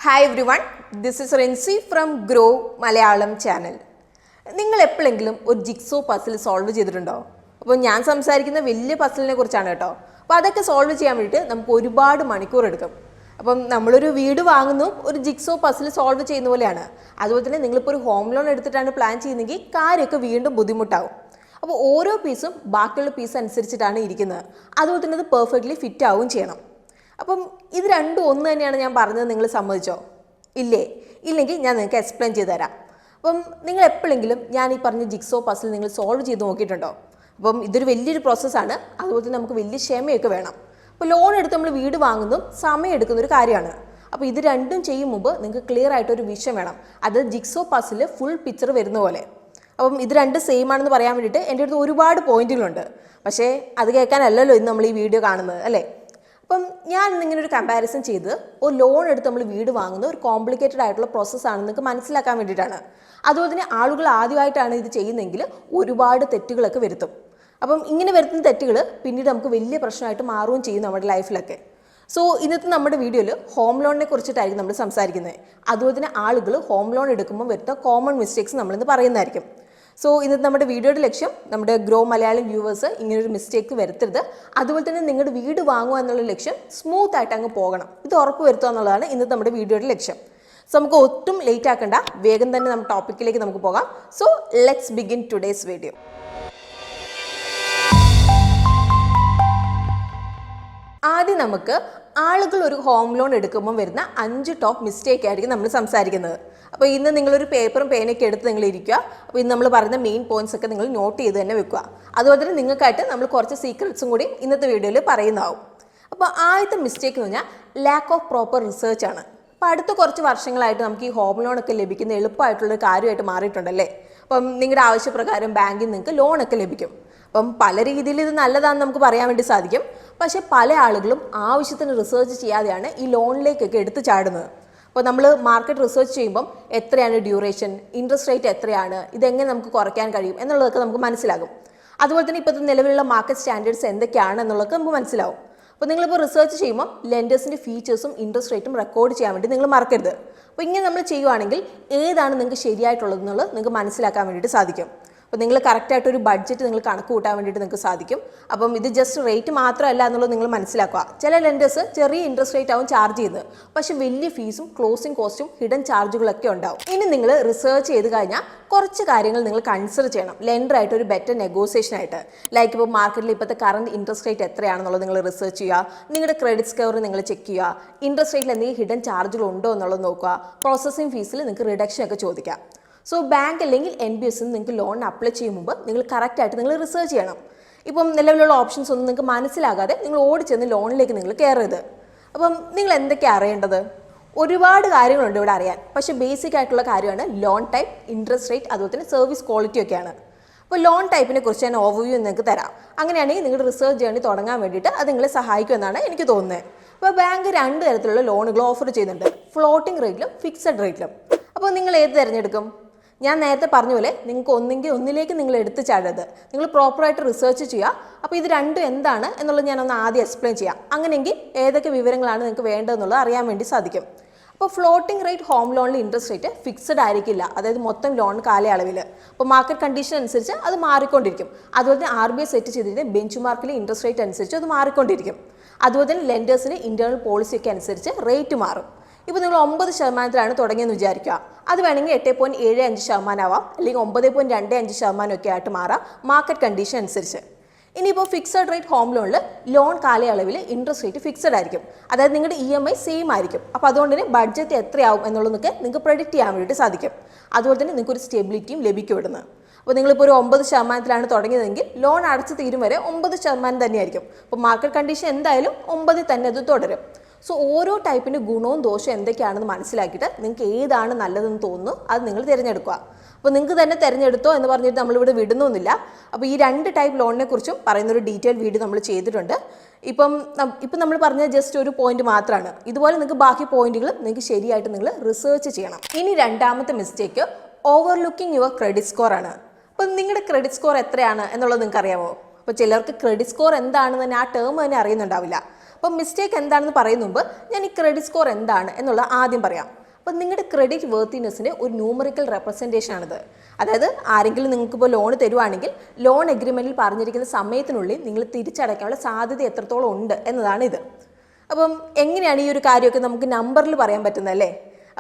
Hi everyone, this is Rensi from Grow Malayalam channel. നിങ്ങൾ എപ്പോഴെങ്കിലും ഒരു ജിക്സോ പസിൽ സോൾവ് ചെയ്തിട്ടുണ്ടോ? അപ്പോൾ ഞാൻ സംസാരിക്കുന്ന വലിയ പസിലിനെ കുറിച്ചാണ് കേട്ടോ. അപ്പോൾ അതൊക്കെ സോൾവ് ചെയ്യാൻ വേണ്ടിയിട്ട് നമുക്ക് ഒരുപാട് മണിക്കൂർ എടുക്കും. അപ്പം നമ്മളൊരു വീട് വാങ്ങുന്നു, ഒരു ജിക്സോ പസിൽ സോൾവ് ചെയ്യുന്ന പോലെയാണ്. അതുപോലെ തന്നെ നിങ്ങളിപ്പോൾ ഒരു ഹോം ലോൺ എടുത്തിട്ടാണ് പ്ലാൻ ചെയ്യുന്നതെങ്കിൽ കാര്യമൊക്കെ വീണ്ടും ബുദ്ധിമുട്ടാവും. അപ്പോൾ ഓരോ പീസും ബാക്കിയുള്ള പീസ് അനുസരിച്ചിട്ടാണ് ഇരിക്കുന്നത്. അതുപോലെ തന്നെ അത് പെർഫെക്റ്റ്ലി ഫിറ്റ് ആവുകയും ചെയ്യണം. അപ്പം ഇത് രണ്ടും ഒന്ന് തന്നെയാണ് ഞാൻ പറഞ്ഞത്, നിങ്ങൾ സമ്മതിച്ചോ? ഇല്ലെങ്കിൽ ഞാൻ നിങ്ങൾക്ക് എക്സ്പ്ലെയിൻ ചെയ്ത് തരാം. അപ്പം നിങ്ങൾ എപ്പോഴെങ്കിലും ഞാൻ ഈ പറഞ്ഞ ജിക്സോ പസിൽ നിങ്ങൾ സോൾവ് ചെയ്ത് നോക്കിയിട്ടുണ്ടോ? അപ്പം ഇതൊരു വലിയൊരു പ്രോസസ്സാണ്. അതുപോലെ തന്നെ നമുക്ക് വലിയ ക്ഷമയൊക്കെ വേണം. അപ്പോൾ ലോൺ എടുത്ത് നമ്മൾ വീട് വാങ്ങുന്നതും സമയം എടുക്കുന്നൊരു കാര്യമാണ്. അപ്പോൾ ഇത് രണ്ടും ചെയ്യും മുമ്പ് നിങ്ങൾക്ക് ക്ലിയർ ആയിട്ടൊരു വിഷൻ വേണം. അത് ജിക്സോ പസിൽ ഫുൾ പിക്ചർ വരുന്ന പോലെ. അപ്പം ഇത് രണ്ട് സെയിം ആണെന്ന് പറയാൻ വേണ്ടിയിട്ട് എൻ്റെ അടുത്ത് ഒരുപാട് പോയിന്റുകളുണ്ട്. പക്ഷേ അത് കേൾക്കാനല്ലല്ലോ ഇന്ന് നമ്മൾ ഈ വീഡിയോ കാണുന്നത്, അല്ലേ? അപ്പം ഞാൻ ഇങ്ങനെ ഒരു കമ്പാരിസൺ ചെയ്ത് ഒരു ലോൺ എടുത്ത് നമ്മൾ വീട് വാങ്ങുന്ന ഒരു കോംപ്ലിക്കേറ്റഡ് ആയിട്ടുള്ള പ്രോസസ്സാണ് നിങ്ങൾക്ക് മനസ്സിലാക്കാൻ വേണ്ടിയിട്ടാണ്. അതുപോലെ തന്നെ ആളുകൾ ആദ്യമായിട്ടാണ് ഇത് ചെയ്യുന്നതെങ്കിൽ ഒരുപാട് തെറ്റുകളൊക്കെ വരുത്തും. അപ്പം ഇങ്ങനെ വരുത്തുന്ന തെറ്റുകൾ പിന്നീട് നമുക്ക് വലിയ പ്രശ്നമായിട്ട് മാറുകയും ചെയ്യും നമ്മുടെ ലൈഫിലൊക്കെ. സോ ഇന്നത്തെ നമ്മുടെ വീഡിയോയിൽ ഹോം ലോണിനെ കുറിച്ചിട്ടായിരിക്കും നമ്മൾ സംസാരിക്കുന്നത്. അതുപോലെ തന്നെ ആളുകൾ ഹോം ലോൺ എടുക്കുമ്പോൾ വരുന്ന കോമൺ മിസ്റ്റേക്സ് നമ്മളിന്ന് പറയുന്നതായിരിക്കും. സോ ഇന്നത്തെ നമ്മുടെ വീഡിയോയുടെ ലക്ഷ്യം നമ്മുടെ ഗ്രോ മലയാളം വ്യൂവേഴ്സ് ഇങ്ങനൊരു മിസ്റ്റേക്ക് വരുത്തരുത്. അതുപോലെ തന്നെ നിങ്ങളുടെ വീട് വാങ്ങുക എന്നുള്ള ലക്ഷ്യം സ്മൂത്ത് ആയിട്ട് അങ്ങ് പോകണം. ഇത് ഉറപ്പ് വരുത്തുക എന്നുള്ളതാണ് ഇന്നത്തെ നമ്മുടെ വീഡിയോയുടെ ലക്ഷ്യം. സോ നമുക്ക് ഒട്ടും ലേറ്റ് ആക്കണ്ട, വേഗം തന്നെ നമ്മുടെ ടോപ്പിക്കിലേക്ക് നമുക്ക് പോകാം. So let's begin today's video. ആദ്യം നമുക്ക് ആളുകൾ ഒരു ഹോം ലോൺ എടുക്കുമ്പോൾ വരുന്ന 5 ടോപ്പ് മിസ്റ്റേക്ക് ആയിരിക്കും നമ്മൾ സംസാരിക്കുന്നത്. അപ്പോൾ ഇന്ന് നിങ്ങളൊരു പേപ്പറും പേനയൊക്കെ എടുത്ത് നിങ്ങൾ ഇരിക്കുക. അപ്പോൾ ഇന്ന് നമ്മൾ പറയുന്ന മെയിൻ പോയിന്റ്സ് ഒക്കെ നിങ്ങൾ നോട്ട് ചെയ്ത് തന്നെ വെക്കുക. അതുപോലെ തന്നെ നിങ്ങൾക്കായിട്ട് നമ്മൾ കുറച്ച് സീക്രട്സും കൂടി ഇന്നത്തെ വീഡിയോയിൽ പറയുന്നതാവും. അപ്പോൾ ആദ്യത്തെ മിസ്റ്റേക്ക് എന്ന് പറഞ്ഞാൽ ലാക്ക് ഓഫ് പ്രോപ്പർ റിസർച്ച് ആണ്. അപ്പോൾ അടുത്ത കുറച്ച് വർഷങ്ങളായിട്ട് നമുക്ക് ഈ ഹോം ലോൺ ഒക്കെ ലഭിക്കുന്ന എളുപ്പമായിട്ടുള്ള കാര്യമായിട്ട് മാറിയിട്ടുണ്ടല്ലേ. അപ്പം നിങ്ങളുടെ ആവശ്യപ്രകാരം ബാങ്കിൽ നിങ്ങൾക്ക് ലോണൊക്കെ ലഭിക്കും. അപ്പം പല രീതിയിൽ ഇത് നല്ലതാണെന്ന് നമുക്ക് പറയാൻ വേണ്ടി സാധിക്കും. പക്ഷേ പല ആളുകളും ആവശ്യത്തിന് റിസർച്ച് ചെയ്യാതെയാണ് ഈ ലോണിലേക്കൊക്കെ എടുത്തു ചാടുന്നത്. അപ്പോൾ നമ്മൾ മാർക്കറ്റ് റിസർച്ച് ചെയ്യുമ്പം എത്രയാണ് ഡ്യൂറേഷൻ, ഇൻട്രസ്റ്റ് റേറ്റ് എത്രയാണ്, ഇതെങ്ങനെ നമുക്ക് കുറയ്ക്കാൻ കഴിയും എന്നുള്ളതൊക്കെ നമുക്ക് മനസ്സിലാകും. അതുപോലെ തന്നെ ഇപ്പോഴത്തെ നിലവിലുള്ള മാർക്കറ്റ് സ്റ്റാൻഡേർഡ്സ് എന്തൊക്കെയാണ് എന്നുള്ളതൊക്കെ നമുക്ക് മനസ്സിലാവും. അപ്പോൾ നിങ്ങളിപ്പോൾ റിസർച്ച് ചെയ്യുമ്പോൾ ലെൻഡേഴ്സിൻ്റെ ഫീച്ചേഴ്സും ഇൻട്രസ്റ്റ് റേറ്റും റെക്കോർഡ് ചെയ്യാൻ വേണ്ടി നിങ്ങൾ മറക്കരുത്. അപ്പോൾ ഇങ്ങനെ നമ്മൾ ചെയ്യുവാണെങ്കിൽ ഏതാണ് നിങ്ങൾക്ക് ശരിയായിട്ടുള്ളതെന്നുള്ളത് നിങ്ങൾക്ക് മനസ്സിലാക്കാൻ വേണ്ടിയിട്ട് സാധിക്കും. അപ്പോൾ നിങ്ങൾ കറക്റ്റായിട്ടൊരു ബഡ്ജറ്റ് നിങ്ങൾ കണക്ക് കൂട്ടാൻ വേണ്ടിയിട്ട് നിങ്ങൾക്ക് സാധിക്കും. അപ്പം ഇത് ജസ്റ്റ് റേറ്റ് മാത്രമല്ല എന്നുള്ളത് നിങ്ങൾ മനസ്സിലാക്കുക. ചില ലെൻഡേഴ്സ് ചെറിയ ഇൻട്രസ്റ്റ് റേറ്റ് ആവും ചാർജ് ചെയ്യുന്നത്, പക്ഷേ വലിയ ഫീസും ക്ലോസിംഗ് കോസ്റ്റും ഹിഡൻ ചാർജുകളൊക്കെ ഉണ്ടാവും. ഇനി നിങ്ങൾ റിസർച്ച് ചെയ്ത് കഴിഞ്ഞാൽ കുറച്ച് കാര്യങ്ങൾ നിങ്ങൾ കൺസിഡർ ചെയ്യണം ലെൻഡറായിട്ട് ഒരു ബെറ്റർ നെഗോസിയേഷൻ ആയിട്ട്. ലൈക്ക് ഇപ്പോൾ മാർക്കറ്റിൽ ഇപ്പോഴത്തെ കറണ്ട് ഇൻട്രസ്റ്റ് റേറ്റ് എത്രയാണെന്നുള്ളത് നിങ്ങൾ റിസർച്ച് ചെയ്യുക. നിങ്ങളുടെ ക്രെഡിറ്റ് സ്കോർ നിങ്ങൾ ചെക്ക് ചെയ്യുക. ഇൻട്രസ്റ്റ് റേറ്റിൽ എന്തെങ്കിലും ഹിഡൻ ചാർജുകൾ ഉണ്ടോ എന്നുള്ളത് നോക്കുക. പ്രോസസ്സിംഗ് ഫീസിൽ നിങ്ങൾക്ക് റിഡക്ഷൻ ഒക്കെ ചോദിക്കാം. സോ ബാങ്ക് അല്ലെങ്കിൽ NBS നിങ്ങൾക്ക് ലോൺ അപ്ലൈ ചെയ്യും മുമ്പ് നിങ്ങൾ കറക്റ്റായിട്ട് നിങ്ങൾ റിസർച്ച് ചെയ്യണം. ഇപ്പം നിലവിലുള്ള ഓപ്ഷൻസ് ഒന്നും നിങ്ങൾക്ക് മനസ്സിലാകാതെ നിങ്ങൾ ഓടിച്ചെന്ന് ലോണിലേക്ക് നിങ്ങൾ കയറരുത്. അപ്പം നിങ്ങൾ എന്തൊക്കെയാണ് അറിയേണ്ടത്? ഒരുപാട് കാര്യങ്ങളുണ്ട് ഇവിടെ അറിയാൻ. പക്ഷേ ബേസിക് ആയിട്ടുള്ള കാര്യമാണ് ലോൺ ടൈപ്പ്, ഇൻട്രസ്റ്റ് റേറ്റ്, അതുപോലെ തന്നെ സർവീസ് ക്വാളിറ്റി ഒക്കെയാണ്. അപ്പോൾ ലോൺ ടൈപ്പിനെ കുറിച്ച് ഞാൻ ഓവർവ്യൂ നിങ്ങൾക്ക് തരാം. അങ്ങനെയാണെങ്കിൽ നിങ്ങളുടെ റിസർച്ച് ജേർണി തുടങ്ങാൻ വേണ്ടിയിട്ട് അത് നിങ്ങളെ സഹായിക്കുമെന്നാണ് എനിക്ക് തോന്നുന്നത്. അപ്പോൾ ബാങ്ക് 2 തരത്തിലുള്ള ലോണുകൾ ഓഫർ ചെയ്യുന്നുണ്ട്, ഫ്ലോട്ടിംഗ് റേറ്റിലും ഫിക്സഡ് റേറ്റിലും. അപ്പോൾ നിങ്ങൾ ഏത് തിരഞ്ഞെടുക്കും? ഞാൻ നേരത്തെ പറഞ്ഞ പോലെ നിങ്ങൾക്ക് ഒന്നിലേക്ക് നിങ്ങൾ എടുത്തു ചാടരുത്. നിങ്ങൾ പ്രോപ്പറായിട്ട് റിസർച്ച് ചെയ്യുക. അപ്പോൾ ഇത് രണ്ടും എന്താണ് എന്നുള്ളത് ഞാനൊന്ന് ആദ്യം എക്സ്പ്ലെയിൻ ചെയ്യാം. അങ്ങനെയെങ്കിൽ ഏതൊക്കെ വിവരങ്ങളാണ് നിങ്ങൾക്ക് വേണ്ടതെന്നുള്ളത് അറിയാൻ വേണ്ടി സാധിക്കും. അപ്പോൾ ഫ്ലോട്ടിംഗ് റേറ്റ് ഹോം ലോണിൽ ഇൻട്രസ്റ്റ് റേറ്റ് ഫിക്സഡ് ആയിരിക്കില്ല, അതായത് മൊത്തം ലോൺ കാലയളവിൽ. അപ്പോൾ മാർക്കറ്റ് കണ്ടീഷൻ അനുസരിച്ച് അത് മാറിക്കൊണ്ടിരിക്കും. അതുപോലെ തന്നെ RBI സെറ്റ് ചെയ്തിട്ട് ബെഞ്ച് മാർക്കിലെ ഇൻട്രസ്റ്റ് റേറ്റ് അനുസരിച്ച് അത് മാറിക്കൊണ്ടിരിക്കും. അതുപോലെ തന്നെ ലെൻഡേഴ്സിന് ഇൻറ്റേർണൽ പോളിസിയൊക്കെ അനുസരിച്ച് റേറ്റ് മാറും. ഇപ്പോൾ നിങ്ങൾ 9% തുടങ്ങിയെന്ന് വിചാരിക്കുക. അത് വേണമെങ്കിൽ 8.75% ആവാം, അല്ലെങ്കിൽ 9.25% ഒക്കെ ആയിട്ട് മാറാം മാർക്കറ്റ് കണ്ടീഷൻ അനുസരിച്ച്. ഇനിയിപ്പോൾ ഫിക്സഡ് റേറ്റ് ഹോം ലോണിൽ ലോൺ കാലയളവിൽ ഇൻട്രസ്റ്റ് റേറ്റ് ഫിക്സഡ് ആയിരിക്കും, അതായത് നിങ്ങളുടെ EMI സെയിം ആയിരിക്കും. അപ്പോൾ അതുകൊണ്ട് തന്നെ ബഡ്ജറ്റ് എത്രയാവും എന്നുള്ളതൊക്കെ നിങ്ങൾക്ക് പ്രെഡിക്റ്റ് ചെയ്യാൻ വേണ്ടിയിട്ട് സാധിക്കും. അതുപോലെ തന്നെ നിങ്ങൾക്ക് ഒരു സ്റ്റെബിലിറ്റിയും ലഭിക്കും ഇവിടുന്ന്. അപ്പോൾ നിങ്ങളിപ്പോൾ ഒരു 9% തുടങ്ങിയതെങ്കിൽ ലോൺ അടച്ച് തീരും വരെ 9% തന്നെയായിരിക്കും. അപ്പോൾ മാർക്കറ്റ് കണ്ടീഷൻ എന്തായാലും 9 തന്നെ അത് തുടരും. സോ ഓരോ ടൈപ്പിൻ്റെ ഗുണവും ദോഷവും എന്തൊക്കെയാണെന്ന് മനസ്സിലാക്കിയിട്ട് നിങ്ങൾക്ക് ഏതാണ് നല്ലതെന്ന് തോന്നുന്നു അത് നിങ്ങൾ തിരഞ്ഞെടുക്കുക. അപ്പോൾ നിങ്ങൾക്ക് തന്നെ തിരഞ്ഞെടുത്തോ എന്ന് പറഞ്ഞിട്ട് നമ്മളിവിടെ വിടുന്നൊന്നുമില്ല. അപ്പോൾ ഈ 2 ടൈപ്പ് ലോണിനെ കുറിച്ചും പറയുന്നൊരു ഡീറ്റെയിൽ വീഡിയോ നമ്മൾ ചെയ്തിട്ടുണ്ട്. ഇപ്പം നമ്മൾ പറഞ്ഞ ജസ്റ്റ് ഒരു പോയിന്റ് മാത്രമാണ്. ഇതുപോലെ നിങ്ങൾക്ക് ബാക്കി പോയിന്റുകൾ നിങ്ങൾക്ക് ശരിയായിട്ട് നിങ്ങൾ റിസർച്ച് ചെയ്യണം. ഇനി രണ്ടാമത്തെ മിസ്റ്റേക്ക് ഓവർലുക്കിംഗ് യുവർ ക്രെഡിറ്റ് സ്കോർ ആണ്. അപ്പം നിങ്ങളുടെ ക്രെഡിറ്റ് സ്കോർ എത്രയാണ് എന്നുള്ളത് നിങ്ങൾക്ക് അറിയാമോ? അപ്പോൾ ചിലർക്ക് ക്രെഡിറ്റ് സ്കോർ എന്താണെന്ന് തന്നെ ആ ടേം തന്നെ അറിയുന്നുണ്ടാവില്ല. അപ്പം മിസ്റ്റേക്ക് എന്താണെന്ന് പറയുന്ന മുമ്പ് ഞാൻ ഈ ക്രെഡിറ്റ് സ്കോർ എന്താണ് എന്നുള്ളത് ആദ്യം പറയാം. അപ്പം നിങ്ങളുടെ ക്രെഡിറ്റ് വർത്തിനെസ്സിൻ്റെ ഒരു ന്യൂമറിക്കൽ റെപ്രസെൻറ്റേഷൻ ആണിത്. അതായത് ആരെങ്കിലും നിങ്ങൾക്കിപ്പോൾ ലോൺ തരുവാണെങ്കിൽ ലോൺ എഗ്രിമെൻറ്റിൽ പറഞ്ഞിരിക്കുന്ന സമയത്തിനുള്ളിൽ നിങ്ങൾ തിരിച്ചടയ്ക്കാനുള്ള സാധ്യത എത്രത്തോളം ഉണ്ട് എന്നതാണ് ഇത്. അപ്പം എങ്ങനെയാണ് ഈ ഒരു കാര്യമൊക്കെ നമുക്ക് നമ്പറിൽ പറയാൻ പറ്റുന്നതല്ലേ?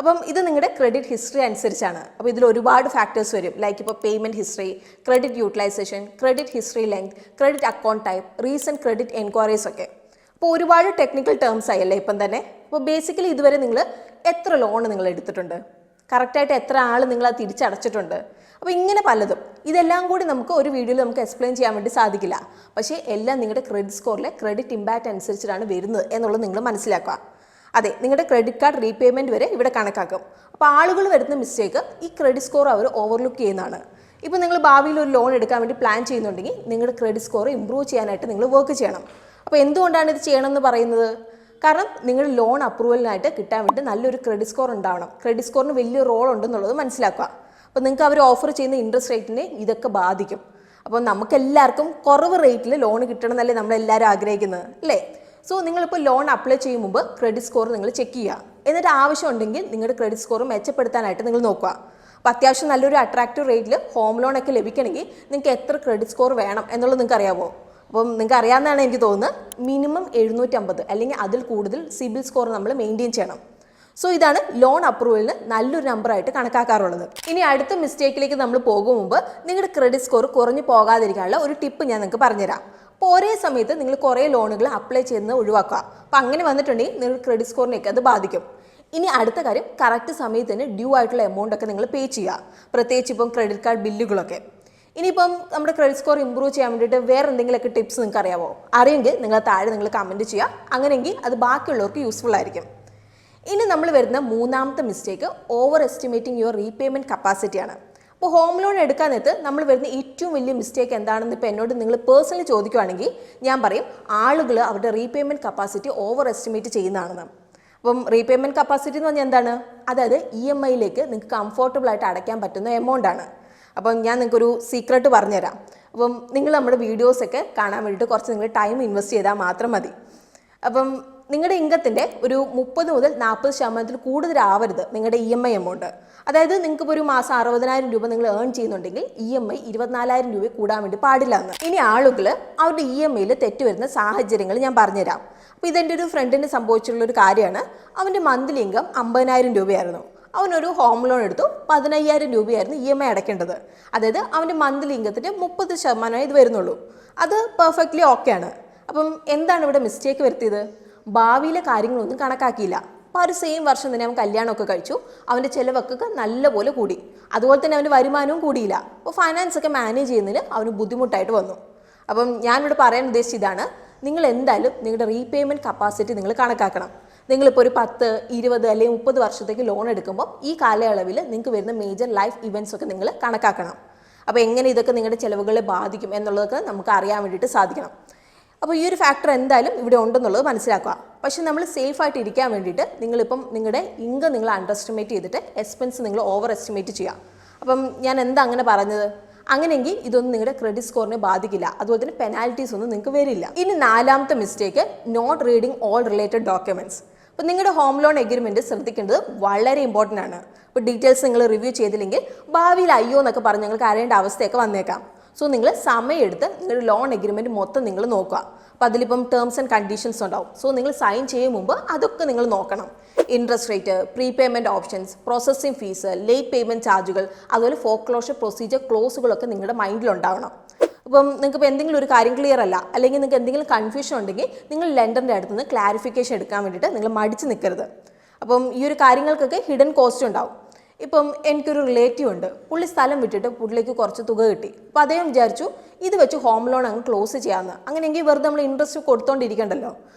അപ്പം ഇത് നിങ്ങളുടെ ക്രെഡിറ്റ് ഹിസ്റ്ററി അനുസരിച്ചാണ്. അപ്പോൾ ഇതിൽ ഒരുപാട് ഫാക്ടേഴ്സ് വരും. ലൈക്ക് ഇപ്പോൾ payment history, credit utilization, credit history length, credit account type, recent credit enquiries ഒക്കെ. അപ്പോൾ ഒരുപാട് ടെക്നിക്കൽ ടേംസ് ആയല്ലേ ഇപ്പം തന്നെ. അപ്പോൾ ബേസിക്കലി ഇതുവരെ നിങ്ങൾ എത്ര ലോൺ നിങ്ങൾ എടുത്തിട്ടുണ്ട്, കറക്റ്റായിട്ട് എത്ര ആൾ നിങ്ങൾ അത് തിരിച്ചടച്ചിട്ടുണ്ട്, അപ്പോൾ ഇങ്ങനെ പലതും. ഇതെല്ലാം കൂടി നമുക്ക് ഒരു വീഡിയോയിൽ നമുക്ക് എക്സ്പ്ലെയിൻ ചെയ്യാൻ വേണ്ടി സാധിക്കില്ല. പക്ഷേ എല്ലാം നിങ്ങളുടെ ക്രെഡിറ്റ് സ്കോറിലെ ക്രെഡിറ്റ് ഇമ്പാക്റ്റ് അനുസരിച്ചിട്ടാണ് വരുന്നത് എന്നുള്ളത് നിങ്ങൾ മനസ്സിലാക്കുക. അതെ, നിങ്ങളുടെ ക്രെഡിറ്റ് കാർഡ് റീപേയ്മെൻറ്റ് വരെ ഇവിടെ കണക്കാക്കും. അപ്പോൾ ആളുകൾ വരുന്ന മിസ്റ്റേക്ക് ഈ ക്രെഡിറ്റ് സ്കോർ അവർ ഓവർലുക്ക് ചെയ്യുന്നതാണ്. ഇപ്പോൾ നിങ്ങൾ ഭാവിയിൽ ഒരു ലോൺ എടുക്കാൻ വേണ്ടി പ്ലാൻ ചെയ്യുന്നുണ്ടെങ്കിൽ നിങ്ങളുടെ ക്രെഡിറ്റ് സ്കോർ ഇമ്പ്രൂവ് ചെയ്യാനായിട്ട് നിങ്ങൾ വർക്ക് ചെയ്യണം. അപ്പോൾ എന്തുകൊണ്ടാണ് ഇത് ചെയ്യണമെന്ന് പറയുന്നത്? കാരണം നിങ്ങൾ ലോൺ അപ്രൂവലിനായിട്ട് കിട്ടാൻ വേണ്ടി നല്ലൊരു ക്രെഡിറ്റ് സ്കോർ ഉണ്ടാവണം. ക്രെഡിറ്റ് സ്കോറിന് വലിയൊരു റോൾ ഉണ്ടെന്നുള്ളത് മനസ്സിലാക്കുക. അപ്പോൾ നിങ്ങൾക്ക് അവർ ഓഫർ ചെയ്യുന്ന ഇൻട്രസ്റ്റ് റേറ്റിനെ ഇതൊക്കെ ബാധിക്കും. അപ്പോൾ നമുക്കെല്ലാവർക്കും കുറവ് റേറ്റിൽ ലോൺ കിട്ടണം എന്നല്ലേ നമ്മളെല്ലാവരും ആഗ്രഹിക്കുന്നത്, അല്ലേ? സോ നിങ്ങളിപ്പോൾ ലോൺ അപ്ലൈ ചെയ്യും മുമ്പ് ക്രെഡിറ്റ് സ്കോർ നിങ്ങൾ ചെക്ക് ചെയ്യുക. എന്നിട്ട് ആവശ്യമുണ്ടെങ്കിൽ നിങ്ങളുടെ ക്രെഡിറ്റ് സ്കോർ മെച്ചപ്പെടുത്താനായിട്ട് നിങ്ങൾ നോക്കുക. അപ്പോൾ അത്യാവശ്യം നല്ലൊരു അട്രാക്റ്റീവ് റേറ്റിൽ ഹോം ലോൺ ഒക്കെ ലഭിക്കണമെങ്കിൽ നിങ്ങൾക്ക് എത്ര ക്രെഡിറ്റ് സ്കോർ വേണം എന്നുള്ളത് നിങ്ങൾക്ക് അറിയാമോ? അപ്പം നിങ്ങൾക്ക് അറിയാമെന്നാണ് എനിക്ക് തോന്നുന്നത്. മിനിമം 750 അല്ലെങ്കിൽ അതിൽ കൂടുതൽ സിബിൽ സ്കോർ നമ്മൾ മെയിൻറ്റെയിൻ ചെയ്യണം. സോ ഇതാണ് ലോൺ അപ്രൂവലിന് നല്ലൊരു നമ്പറായിട്ട് കണക്കാക്കാറുള്ളത്. ഇനി അടുത്ത മിസ്റ്റേക്കിലേക്ക് നമ്മൾ പോകും മുമ്പ് നിങ്ങളുടെ ക്രെഡിറ്റ് സ്കോർ കുറഞ്ഞു പോകാതിരിക്കാനുള്ള ഒരു ടിപ്പ് ഞാൻ നിങ്ങൾക്ക് പറഞ്ഞുതരാം. അപ്പോൾ ഒരേ സമയത്ത് നിങ്ങൾ കുറേ ലോണുകൾ അപ്ലൈ ചെയ്യുന്നത് ഒഴിവാക്കുക. അപ്പോൾ അങ്ങനെ വന്നിട്ടുണ്ടെങ്കിൽ നിങ്ങളുടെ ക്രെഡിറ്റ് സ്കോറിനൊക്കെ അത് ബാധിക്കും. ഇനി അടുത്ത കാര്യം, കറക്റ്റ് സമയത്ത് തന്നെ ഡ്യൂ ആയിട്ടുള്ള എമൗണ്ട് ഒക്കെ നിങ്ങൾ പേ ചെയ്യുക. പ്രത്യേകിച്ച് ഇപ്പം ക്രെഡിറ്റ് കാർഡ് ബില്ലുകളൊക്കെ. ഇനിയിപ്പം നമ്മുടെ ക്രെഡിറ്റ് സ്കോർ ഇമ്പ്രൂവ് ചെയ്യാൻ വേണ്ടിയിട്ട് വേറെ എന്തെങ്കിലുമൊക്കെ ടിപ്സ് നിങ്ങൾക്ക് അറിയാമോ? അറിയെങ്കിൽ നിങ്ങൾ താഴെ നിങ്ങൾ കമൻറ്റ് ചെയ്യുക. അങ്ങനെയെങ്കിൽ അത് ബാക്കിയുള്ളവർക്ക് യൂസ്ഫുൾ ആയിരിക്കും. ഇനി നമ്മൾ വരുന്ന മൂന്നാമത്തെ mistake overestimating your repayment കപ്പാസിറ്റിയാണ്. അപ്പോൾ ഹോം ലോൺ എടുക്കാൻ നേരത്ത് നമ്മൾ വരുന്ന ഏറ്റവും വലിയ മിസ്റ്റേക്ക് എന്താണെന്ന് ഇപ്പോൾ എന്നോട് നിങ്ങൾ പേഴ്സണലി ചോദിക്കുകയാണെങ്കിൽ ഞാൻ പറയും ആളുകൾ അവരുടെ റീപേയ്മെൻറ്റ് കപ്പാസിറ്റി ഓവർ എസ്റ്റിമേറ്റ് ചെയ്യുന്നതാണെന്ന്. അപ്പം റീപേയ്മെൻറ്റ് കപ്പാസിറ്റി എന്ന് പറഞ്ഞാൽ എന്താണ്? അതായത് EMIയിലേക്ക് നിങ്ങൾക്ക് കംഫർട്ടബിൾ ആയിട്ട് അടയ്ക്കാൻ പറ്റുന്ന എമൗണ്ട് ആണ്. അപ്പം ഞാൻ നിങ്ങൾക്കൊരു സീക്രട്ട് പറഞ്ഞുതരാം. അപ്പം നിങ്ങൾ നമ്മുടെ വീഡിയോസൊക്കെ കാണാൻ വേണ്ടിയിട്ട് കുറച്ച് നിങ്ങൾ ടൈം ഇൻവെസ്റ്റ് ചെയ്താൽ മാത്രം മതി. അപ്പം നിങ്ങളുടെ ഇൻകത്തിൻ്റെ ഒരു 30 മുതൽ 40% കൂടുതലാവരുത് നിങ്ങളുടെ EMI എമൗണ്ട്. അതായത് നിങ്ങൾക്കിപ്പോൾ ഒരു മാസം 60,000 രൂപ നിങ്ങൾ ഏൺ ചെയ്യുന്നുണ്ടെങ്കിൽ EMI 24,000 രൂപ കൂടാൻ വേണ്ടി പാടില്ല എന്ന്. ഇനി ആളുകൾ അവരുടെ EMIയിൽ തെറ്റ് വരുന്ന സാഹചര്യങ്ങൾ ഞാൻ പറഞ്ഞുതരാം. അപ്പോൾ ഇതെൻ്റെ ഒരു ഫ്രണ്ടിന് സംഭവിച്ചിട്ടുള്ളൊരു കാര്യമാണ്. അവൻ്റെ മന്ത്ലി ഇൻകം 50,000 രൂപയായിരുന്നു. അവനൊരു ഹോം ലോൺ എടുത്തു. 15,000 രൂപയായിരുന്നു EMI അടയ്ക്കേണ്ടത്. അതായത് അവൻ്റെ മന്ത്ലി ഇൻകത്തിൻ്റെ 30% ഇത് വരുന്നുള്ളൂ. അത് പെർഫെക്റ്റ്ലി ഓക്കെയാണ്. അപ്പം എന്താണ് ഇവിടെ മിസ്റ്റേക്ക് വരുത്തിയത്? ഭാവിയിലെ കാര്യങ്ങളൊന്നും കണക്കാക്കിയില്ല. അപ്പോൾ ആ ഒരു സെയിം വർഷം തന്നെ അവൻ കല്യാണമൊക്കെ കഴിച്ചു. അവൻ്റെ ചിലവൊക്കെ നല്ലപോലെ കൂടി. അതുപോലെ തന്നെ അവൻ്റെ വരുമാനവും കൂടിയില്ല. അപ്പോൾ ഫൈനാൻസ് ഒക്കെ മാനേജ് ചെയ്യുന്നതിന് അവന് ബുദ്ധിമുട്ടായിട്ട് വന്നു. അപ്പം ഞാനിവിടെ പറയാൻ ഉദ്ദേശിച്ചത് ഇതാണ്, നിങ്ങൾ എന്തായാലും നിങ്ങളുടെ റീപേയ്മെൻറ്റ് കപ്പാസിറ്റി നിങ്ങൾ കണക്കാക്കണം. നിങ്ങളിപ്പോൾ ഒരു 10, 20 അല്ലെങ്കിൽ 30 വർഷത്തേക്ക് ലോൺ എടുക്കുമ്പോൾ ഈ കാലയളവിൽ നിങ്ങൾക്ക് വരുന്ന മേജർ ലൈഫ് ഇവൻറ്റ്സ് ഒക്കെ നിങ്ങൾ കണക്കാക്കണം. അപ്പോൾ എങ്ങനെ ഇതൊക്കെ നിങ്ങളുടെ ചിലവുകളെ ബാധിക്കും എന്നുള്ളതൊക്കെ നമുക്ക് അറിയാൻ വേണ്ടിയിട്ട് സാധിക്കണം. അപ്പോൾ ഈ ഒരു ഫാക്ടർ എന്തായാലും ഇവിടെ ഉണ്ടെന്നുള്ളത് മനസ്സിലാക്കുക. പക്ഷേ നമ്മൾ സേഫ് ആയിട്ട് ഇരിക്കാൻ വേണ്ടിയിട്ട് നിങ്ങളിപ്പം നിങ്ങളുടെ ഇൻകം നിങ്ങൾ അണ്ടർ എസ്റ്റിമേറ്റ് ചെയ്തിട്ട് എക്സ്പെൻസ് നിങ്ങൾ ഓവർ എസ്റ്റിമേറ്റ് ചെയ്യുക. അപ്പം ഞാൻ എന്താ അങ്ങനെ പറഞ്ഞത്? അങ്ങനെയെങ്കിൽ ഇതൊന്നും നിങ്ങളുടെ ക്രെഡിറ്റ് സ്കോറിനെ ബാധിക്കില്ല. അതുപോലെ തന്നെ പെനാൽറ്റീസ് ഒന്നും നിങ്ങൾക്ക് വരില്ല. ഇനി നാലാമത്തെ mistake, not reading all related documents. അപ്പോൾ നിങ്ങളുടെ ഹോം ലോൺ എഗ്രിമെൻറ്റ് ശ്രദ്ധിക്കേണ്ടത് വളരെ ഇമ്പോർട്ടൻ്റ് ആണ്. ഇപ്പോൾ ഡീറ്റെയിൽസ് നിങ്ങൾ റിവ്യൂ ചെയ്തില്ലെങ്കിൽ ഭാവിയിൽ അയ്യോ എന്നൊക്കെ പറഞ്ഞ് നിങ്ങൾക്ക് അറിയേണ്ട അവസ്ഥയൊക്കെ വന്നേക്കാം. സോ നിങ്ങൾ സമയമെടുത്ത് നിങ്ങളുടെ ലോൺ എഗ്രിമെൻറ്റ് മൊത്തം നിങ്ങൾ നോക്കുക. അപ്പോൾ അതിലിപ്പം ടേംസ് ആൻഡ് കണ്ടീഷൻസ് ഉണ്ടാവും. സോ നിങ്ങൾ സൈൻ ചെയ്യും മുമ്പ് അതൊക്കെ നിങ്ങൾ നോക്കണം. Interest rate, prepayment options, processing fees, late payment ചാർജുകൾ, അതുപോലെ ഫോർക്ലോഷർ പ്രൊസീജിയർ ക്ലോസുകളൊക്കെ നിങ്ങളുടെ മൈൻഡിലുണ്ടാവണം. അപ്പം നിങ്ങൾക്ക് എന്തെങ്കിലും ഒരു കാര്യം ക്ലിയർ അല്ല, അല്ലെങ്കിൽ നിങ്ങൾക്ക് എന്തെങ്കിലും കൺഫ്യൂഷൻ ഉണ്ടെങ്കിൽ നിങ്ങൾ ലെൻഡറിൻ്റെ അടുത്ത് നിന്ന് ക്ലാരിഫിക്കേഷൻ എടുക്കാൻ വേണ്ടിയിട്ട് നിങ്ങൾ മടിച്ച് നിൽക്കരുത്. അപ്പം ഈ ഒരു കാര്യങ്ങൾക്കൊക്കെ ഹിഡൻ കോസ്റ്റ് ഉണ്ടാവും. ഇപ്പം എനിക്കൊരു റിലേറ്റീവ് ഉണ്ട്, പുള്ളി സ്ഥലം വിട്ടിട്ട് പുള്ളിക്ക് കുറച്ച് തുക കിട്ടി. അപ്പോൾ അദ്ദേഹം വിചാരിച്ചു ഇത് വെച്ച് ഹോം ലോൺ അങ്ങ് ക്ലോസ് ചെയ്യാമെന്ന്. അങ്ങനെയെങ്കിൽ വെറുതെ നമ്മൾ ഇൻട്രസ്റ്റ് കൊടുത്തോണ്ടിരിക്കണ്ടല്ലോ.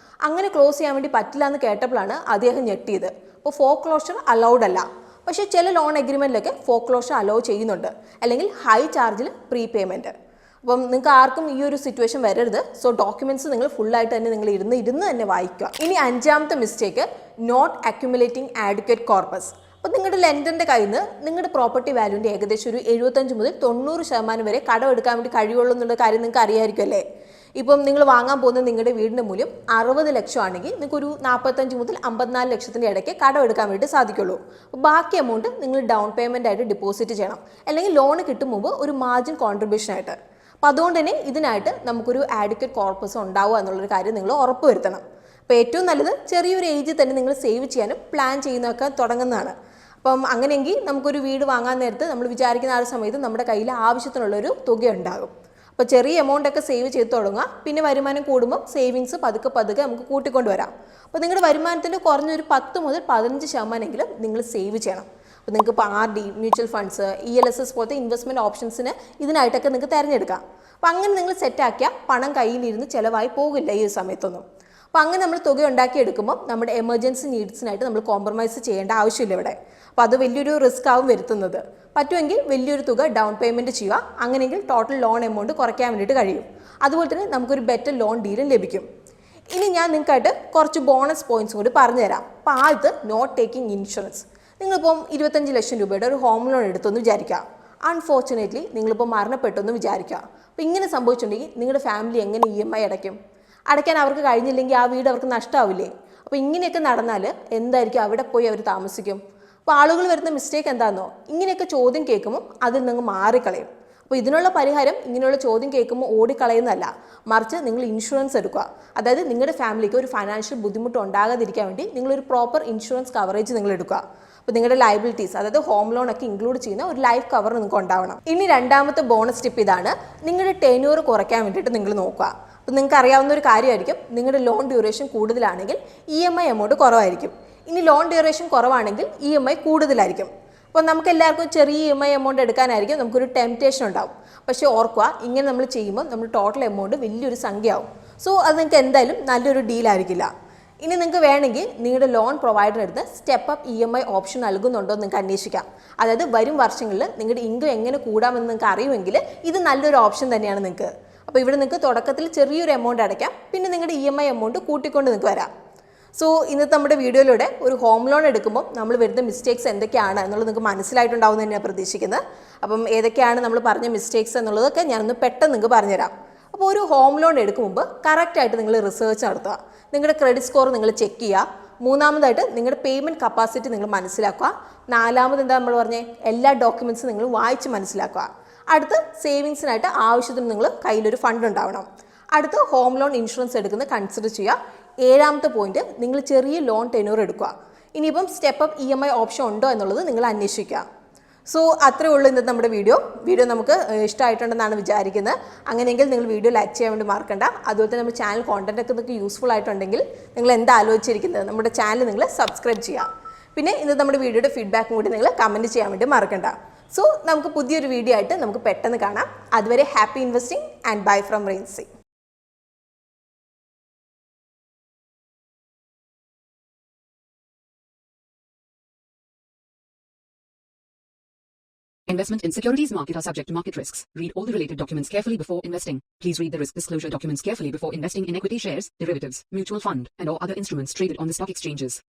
അങ്ങനെ ക്ലോസ് ചെയ്യാൻ വേണ്ടി പറ്റില്ല എന്ന് കേട്ടപ്പോഴാണ് അദ്ദേഹം ഞെട്ടിയത്. അപ്പോൾ ഫോർക്ലോഷർ അലൗഡ് അല്ല. പക്ഷേ ചില ലോൺ എഗ്രിമെൻറ്റിലൊക്കെ ഫോർക്ലോഷർ അലോ ചെയ്യുന്നുണ്ട്, അല്ലെങ്കിൽ ഹൈ ചാർജിൽ പ്രീപേയ്മെൻറ്റ്. അപ്പം നിങ്ങൾക്ക് ആർക്കും ഈ ഒരു സിറ്റുവേഷൻ വരരുത്. സോ ഡോക്യുമെൻറ്റ്സ് നിങ്ങൾ ഫുള്ളായിട്ട് തന്നെ നിങ്ങൾ ഇരുന്ന് തന്നെ വായിക്കുക. ഇനി അഞ്ചാമത്തെ mistake, not accumulating advocate corpus. അപ്പോൾ നിങ്ങളുടെ ലെൻഡറിൻ്റെ കയ്യിൽ നിന്ന് നിങ്ങളുടെ പ്രോപ്പർട്ടി വാല്യൂവിൻ്റെ ഏകദേശം ഒരു 75 മുതൽ 90% വരെ കടം എടുക്കാൻ വേണ്ടി കഴിയുള്ളൂ എന്നുള്ള കാര്യം നിങ്ങൾക്ക് അറിയാമായിരിക്കും അല്ലേ. ഇപ്പം നിങ്ങൾ വാങ്ങാൻ പോകുന്ന നിങ്ങളുടെ വീടിൻ്റെ മൂല്യം 60 ലക്ഷം ആണെങ്കിൽ നിങ്ങൾക്ക് ഒരു 45 മുതൽ 54 ലക്ഷത്തിൻ്റെ ഇടയ്ക്ക് കടം എടുക്കാൻ വേണ്ടി സാധിക്കുള്ളൂ. അപ്പോൾ ബാക്കി എമൗണ്ട് നിങ്ങൾ ഡൗൺ പേയ്മെൻ്റ് ആയിട്ട് ഡെപ്പോസിറ്റ് ചെയ്യണം, അല്ലെങ്കിൽ ലോൺ കിട്ടും മുമ്പ് ഒരു മാർജിൻ കോൺട്രിബ്യൂഷൻ ആയിട്ട്. അപ്പോൾ അതുകൊണ്ട് തന്നെ ഇതിനായിട്ട് നമുക്കൊരു ആഡിക്വേറ്റ് കോർപ്പസ് ഉണ്ടാവുക എന്നുള്ളൊരു കാര്യം നിങ്ങൾ ഉറപ്പ് വരുത്തണം. അപ്പോൾ ഏറ്റവും നല്ലത് ചെറിയൊരു ഏജിൽ തന്നെ നിങ്ങൾ സേവ് ചെയ്യാനും പ്ലാൻ ചെയ്യുന്നതൊക്കെ തുടങ്ങുന്നതാണ്. അപ്പം അങ്ങനെയെങ്കിൽ നമുക്കൊരു വീട് വാങ്ങാൻ നേരത്ത് നമ്മൾ വിചാരിക്കുന്ന ആ ഒരു സമയത്ത് നമ്മുടെ കയ്യിൽ ആവശ്യത്തിനുള്ളൊരു തുക ഉണ്ടാകും. അപ്പോൾ ചെറിയ എമൗണ്ടൊക്കെ സേവ് ചെയ്ത് തുടങ്ങുക. പിന്നെ വരുമാനം കൂടുമ്പോൾ സേവിങ്സ് പതുക്കെ പതുക്കെ നമുക്ക് കൂട്ടിക്കൊണ്ട് വരാം. അപ്പോൾ നിങ്ങളുടെ വരുമാനത്തിൻ്റെ കുറഞ്ഞൊരു 10 മുതൽ 15% നിങ്ങൾ സേവ് ചെയ്യണം. അപ്പോൾ നിങ്ങൾക്ക് ഇപ്പോൾ RD, മ്യൂച്വൽ ഫണ്ട്സ്, ELSS പോലത്തെ ഇൻവെസ്റ്റ്മെൻറ്റ് ഓപ്ഷൻസിന് ഇതിനായിട്ടൊക്കെ നിങ്ങൾക്ക് തിരഞ്ഞെടുക്കാം. അപ്പോൾ അങ്ങനെ നിങ്ങൾ സെറ്റാക്കിയാൽ പണം കയ്യിലിരുന്ന് ചിലവായി പോകില്ല ഈ ഒരു സമയത്തൊന്നും. അപ്പോൾ അങ്ങനെ നമ്മൾ തുക ഉണ്ടാക്കിയെടുക്കുമ്പോൾ നമ്മുടെ എമർജൻസി നീഡ്സിനായിട്ട് നമ്മൾ കോംപ്രമൈസ് ചെയ്യേണ്ട ആവശ്യമില്ല ഇവിടെ. അപ്പോൾ അത് വലിയൊരു റിസ്ക് ആവും വരുത്തുന്നത്. പറ്റുമെങ്കിൽ വലിയൊരു തുക ഡൗൺ പേയ്മെൻറ്റ് ചെയ്യുക. അങ്ങനെയെങ്കിൽ ടോട്ടൽ ലോൺ എമൗണ്ട് കുറയ്ക്കാൻ വേണ്ടിയിട്ട് കഴിയും. അതുപോലെ തന്നെ നമുക്കൊരു ബെറ്റർ ലോൺ ഡീലും ലഭിക്കും. ഇനി ഞാൻ നിങ്ങൾക്കായിട്ട് കുറച്ച് ബോണസ് പോയിന്റ്സ് കൂടി പറഞ്ഞുതരാം. അപ്പോൾ ആദ്യത്തെ നോട്ട് ടേക്കിംഗ് ഇൻഷുറൻസ്. നിങ്ങളിപ്പം 25 ലക്ഷം രൂപയുടെ ഒരു ഹോം ലോൺ എടുത്തെന്ന് വിചാരിക്കുക. അൺഫോർച്ചുനേറ്റ്ലി നിങ്ങളിപ്പോൾ മരണപ്പെട്ടെന്ന് വിചാരിക്കുക. അപ്പോൾ ഇങ്ങനെ സംഭവിച്ചിട്ടുണ്ടെങ്കിൽ നിങ്ങളുടെ ഫാമിലി എങ്ങനെ EMI അടയ്ക്കാൻ അവർക്ക് കഴിഞ്ഞില്ലെങ്കിൽ ആ വീട് അവർക്ക് നഷ്ടമാവില്ലേ. അപ്പോൾ ഇങ്ങനെയൊക്കെ നടന്നാൽ എന്തായിരിക്കും, അവിടെ പോയി അവർ താമസിക്കും. അപ്പോൾ ആളുകൾ വരുന്ന മിസ്റ്റേക്ക് എന്താണെന്നോ, ഇങ്ങനെയൊക്കെ ചോദ്യം കേൾക്കുമ്പോൾ അതിൽ നിന്ന് മാറിക്കളയും. അപ്പോൾ ഇതിനുള്ള പരിഹാരം ഇങ്ങനെയുള്ള ചോദ്യം കേൾക്കുമ്പോൾ ഓടിക്കളയുന്നതല്ല, മറിച്ച് നിങ്ങൾ ഇൻഷുറൻസ് എടുക്കുക. അതായത് നിങ്ങളുടെ ഫാമിലിക്ക് ഒരു ഫൈനാൻഷ്യൽ ബുദ്ധിമുട്ട് ഉണ്ടാകാതിരിക്കാൻ വേണ്ടി നിങ്ങളൊരു പ്രോപ്പർ ഇൻഷുറൻസ് കവറേജ് നിങ്ങൾ എടുക്കുക. അപ്പോൾ നിങ്ങളുടെ ലയബിലിറ്റീസ്, അതായത് ഹോം ലോൺ ഒക്കെ ഇൻക്ലൂഡ് ചെയ്യുന്ന ഒരു ലൈഫ് കവർ നിങ്ങൾക്ക് ഉണ്ടാവണം. ഇനി രണ്ടാമത്തെ ബോണസ് ടിപ്പ് ഇതാണ്, നിങ്ങളുടെ ടെന്യൂർ കുറയ്ക്കാൻ വേണ്ടിയിട്ട് നിങ്ങൾ നോക്കുക. അപ്പോൾ നിങ്ങൾക്ക് അറിയാവുന്ന ഒരു കാര്യമായിരിക്കും, നിങ്ങളുടെ ലോൺ ഡ്യൂറേഷൻ കൂടുതലാണെങ്കിൽ EMI എമൗണ്ട് കുറവായിരിക്കും. ഇനി ലോൺ ഡ്യൂറേഷൻ കുറവാണെങ്കിൽ EMI കൂടുതലായിരിക്കും. അപ്പോൾ നമുക്ക് എല്ലാവർക്കും ചെറിയ EMI എമൗണ്ട് എടുക്കാനായിരിക്കും നമുക്കൊരു ടെംപ്റ്റേഷൻ ഉണ്ടാവും. പക്ഷേ ഓർക്കുക, ഇങ്ങനെ നമ്മൾ ചെയ്യുമ്പോൾ നമ്മൾ ടോട്ടൽ എമൗണ്ട് വലിയൊരു സംഖ്യയാവും. സോ അത് നിങ്ങൾക്ക് എന്തായാലും നല്ലൊരു ഡീലായിരിക്കില്ല. ഇനി നിങ്ങൾക്ക് വേണമെങ്കിൽ നിങ്ങളുടെ ലോൺ പ്രൊവൈഡർ എടുത്ത് സ്റ്റെപ്പ് അപ്പ് EMI ഓപ്ഷൻ നൽകുന്നുണ്ടോ എന്ന് നിങ്ങൾക്ക് അന്വേഷിക്കാം. അതായത് വരും വർഷങ്ങളിൽ നിങ്ങളുടെ ഇൻകം എങ്ങനെ കൂടാമെന്ന് നിങ്ങൾക്ക് അറിയുമെങ്കിൽ ഇത് നല്ലൊരു ഓപ്ഷൻ തന്നെയാണ് നിങ്ങൾക്ക്. അപ്പോൾ ഇവിടെ നിങ്ങൾക്ക് തുടക്കത്തിൽ ചെറിയൊരു എമൗണ്ട് അടയ്ക്കാം, പിന്നെ നിങ്ങളുടെ EMI എമൗണ്ട് കൂട്ടിക്കൊണ്ട് നിങ്ങൾക്ക് വരാം. സോ ഇന്നത്തെ നമ്മുടെ വീഡിയോയിലൂടെ ഒരു ഹോം ലോൺ എടുക്കുമ്പോൾ നമ്മൾ വരുന്ന മിസ്റ്റേക്സ് എന്തൊക്കെയാണ് എന്നുള്ളത് നിങ്ങൾക്ക് മനസ്സിലായിട്ടുണ്ടാവും തന്നെയാണ് പ്രതീക്ഷിക്കുന്നത്. അപ്പം ഏതൊക്കെയാണ് നമ്മൾ പറഞ്ഞ മിസ്റ്റേക്സ് എന്നുള്ളതൊക്കെ ഞാനൊന്ന് പെട്ടെന്ന് നിങ്ങൾക്ക് പറഞ്ഞുതരാം. അപ്പോൾ ഒരു ഹോം ലോൺ എടുക്കും മുമ്പ് കറക്റ്റായിട്ട് നിങ്ങൾ റിസർച്ച് നടത്തുക. നിങ്ങളുടെ ക്രെഡിറ്റ് സ്കോർ നിങ്ങൾ ചെക്ക് ചെയ്യുക. മൂന്നാമതായിട്ട് നിങ്ങളുടെ പേയ്മെൻറ്റ് കപ്പാസിറ്റി നിങ്ങൾ മനസ്സിലാക്കുക. നാലാമത് എന്താ നമ്മൾ പറഞ്ഞേ, എല്ലാ ഡോക്യുമെൻറ്റ്സും നിങ്ങൾ വായിച്ച് മനസ്സിലാക്കുക. അടുത്ത് സേവിങ്സിനായിട്ട് ആവശ്യത്തിന് നിങ്ങൾ കയ്യിലൊരു ഫണ്ട് ഉണ്ടാവണം. അടുത്ത് ഹോം ലോൺ ഇൻഷുറൻസ് എടുക്കുന്നത് കൺസിഡർ ചെയ്യുക. ഏഴാമത്തെ പോയിന്റ്, നിങ്ങൾ ചെറിയ ലോൺ ടെന്യൂർ എടുക്കുക. ഇനിയിപ്പം സ്റ്റെപ്പ് അപ്പ് EMI ഓപ്ഷൻ ഉണ്ടോ എന്നുള്ളത് നിങ്ങൾ അന്വേഷിക്കുക. സോ അത്രേ ഉള്ളൂ ഇന്നത്തെ നമ്മുടെ വീഡിയോ നമുക്ക് ഇഷ്ടമായിട്ടുണ്ടെന്നാണ് വിചാരിക്കുന്നത്. അങ്ങനെയെങ്കിൽ നിങ്ങൾ വീഡിയോ ലൈക്ക് ചെയ്യാൻ വേണ്ടി മറക്കണ്ട. അതുപോലെ തന്നെ നമ്മുടെ ചാനൽ കോണ്ടന്റ് ഒക്കെ നിങ്ങൾക്ക് യൂസ്ഫുൾ ആയിട്ടുണ്ടെങ്കിൽ നിങ്ങൾ എന്താ ആലോചിച്ചിരിക്കുന്നത്, നമ്മുടെ ചാനൽ നിങ്ങൾ സബ്സ്ക്രൈബ് ചെയ്യുക. പിന്നെ ഇന്നത്തെ നമ്മുടെ വീഡിയോയുടെ ഫീഡ്ബാക്കും കൂടി നിങ്ങൾ കമൻറ്റ് ചെയ്യാൻ വേണ്ടി മറക്കണ്ട. സോ നമുക്ക് പുതിയൊരു വീഡിയോ ആയിട്ട് നമുക്ക് പെട്ടെന്ന് കാണാം. അതുവരെ happy investing and bye from റെയിൻസി. Investment in securities market are subject to market risks. Read all the related documents carefully before investing. Please read the risk disclosure documents carefully before investing in equity shares, derivatives, mutual fund, and or other instruments traded on the stock exchanges.